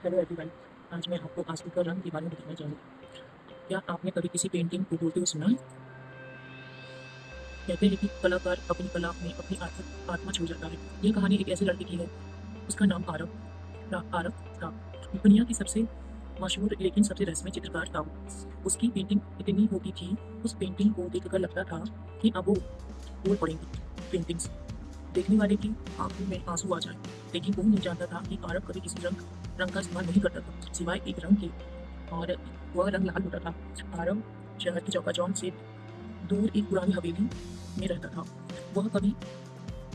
Hello everyone. आज मैं आपको आंसू का रंग के बारे में बताना चाहूँगा। क्या आपने कभी किसी पेंटिंग को बोलते हुए सुना है? कहते हैं कि कलाकार अपनी कला में अपनी आत्मा छू जाता है। ये कहानी एक ऐसे लड़के की है। उसका नाम आरव था। दुनिया की सबसे मशहूर लेकिन सबसे रहस्यमय चित्रकार था वो। उसकी पेंटिंग इतनी होती थी, उस पेंटिंग को देखकर लगता था कि अब वो बोल पड़ेंगी। पेंटिंग्स देखने वाले की आंखों में आंसू आ जाए। लेकिन वो नहीं जानता था कि आरव कभी किसी रंग का इस्तेमाल नहीं करता था सिवाय एक रंग के, और वह रंग लाल होता था। आरव शहर की चौकाचौंध से दूर एक पुरानी हवेली में रहता था। वह कभी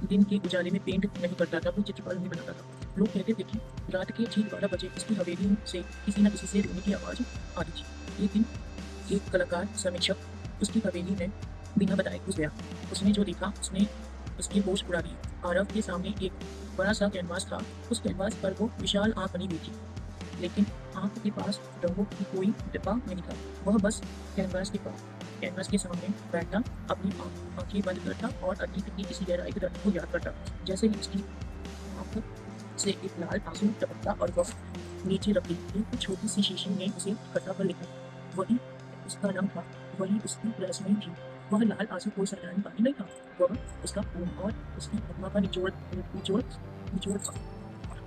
दिन के उजाले में पेंट नहीं करता था, वो चित्रकार नहीं बनाता था। लोग कहते थे कि रात के ठीक 12 बजे उसकी हवेली से किसी न किसी से रोने की आवाज आती थी। एक दिन एक कलाकार समीक्षक उसकी हवेली में बिना बताए घुस गया। उसने जो देखा उसने उसकी होश उड़ा दी। आरव के सामने एक बड़ा सा कैनवास था। उस कैनवास पर वो विशाल आंख बनी हुई थी, लेकिन आंख के पास रंगों की कोई डिब्बा नहीं था। वह बस कैनवास के सामने बैठा, अपनी आंखें बंद करता और अतीत की किसी गहराई के दर्द को याद करता। जैसे ही उसकी आंख से एक लाल आंसू टपकता और वह नीचे रखी एक छोटी सी शीशी ने उसे इकट्ठा कर लिया। वही उसका रंग था, वही उसकी रहस्यमय थी। वह लाल आंसू कोई साधारण पानी नहीं था, वह उसका खून और उसकी आत्मा का निचोड़ निचोड़ था।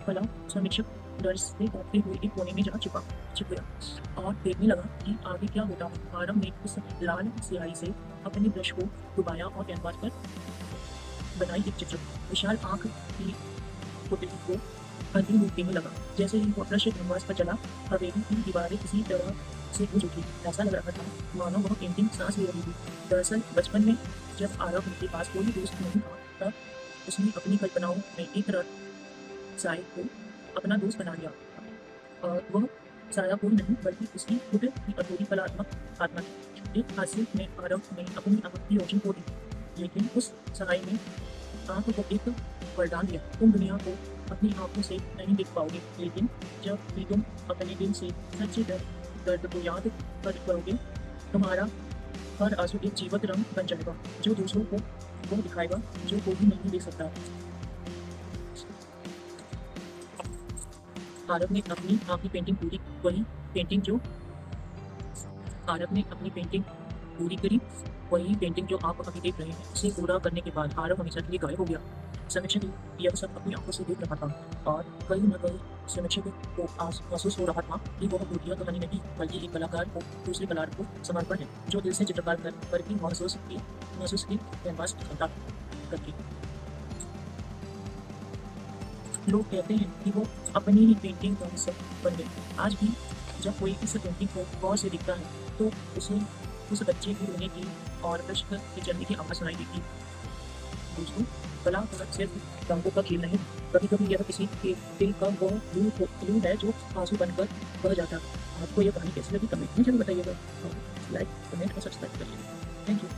कला समीक्षक डर से कांपते हुए एक कोने में जा छिप गया और देखने लगा कि आगे क्या होता है। आरव ने उस लाल स्याही से अपने ब्रश को डुबाया और कैनवास पर बनाई एक चित्र। विशाल आंख की पुतली को अंतिम रूप देने लगा। जैसे ही वह ब्रश कैनवास पर चला, हवेली की दीवारें किसी तरह से गूंज उठी। ऐसा लग रहा था मानो वह पेंटिंग सांस ले रही थी। दरअसल बचपन में जब आरव के पास कोई दोस्त नहीं था, तब उसने अपनी कल्पनाओं में एक साय को अपना दोस्त बना लिया, और वह साया कोई नहीं बल्कि उसकी खुद की अधूरी कलात्मक आत्मा थी। एक हादसे में आरव ने अपनी आंख की रोशनी खो दी, लेकिन उस साय ने आंख को एक वरदान दिया। तुम दुनिया को अपनी आंखों से नहीं देख पाओगे, लेकिन जब भी तुम अपने दिल से सच्चे दर्द को याद करोगे, तुम्हारा हर आंसू एक जीवंत रंग बन जाएगा जो दूसरों को वो दिखाएगा जो कोई भी नहीं देख सकता। आरव ने अपनी आखिरी पेंटिंग पूरी वही पेंटिंग जो आरव ने अपनी पेंटिंग पूरी करी वही पेंटिंग जो आप अभी देख रहे हैं। इसे पूरा करने के बाद आरव हमेशा के लिए गायब हो गया। समीक्षक यह सब अपनी आंखों से देख रहा था, और कहीं न कहीं समीक्षक को महसूस हो रहा था कि वह भूतिया कहानी नहीं बल्कि एक कलाकार को दूसरे कलाकार को समर्पण है, जो दिल से चित्रकार करके महसूस की कैनवास करता करके। लोग कहते हैं कि वो अपनी ही पेंटिंग का हिस्सा बन गए। आज भी जब कोई इस पेंटिंग को गौर से दिखता है तो उसे उस बच्चे की रोने की और कृष्ण के चलने की आवाज़ सुनाई देती है। दोस्तों, कला सिर्फ रंगों का खेल नहीं, कभी कभी यह किसी के दिल का वो लू है जो आंसू बनकर बह जाता है। आपको यह कहानी कैसी लगी कमेंट में जरूर बताइएगा, और लाइक कमेंट और सब्सक्राइब करिएगा। Thank you.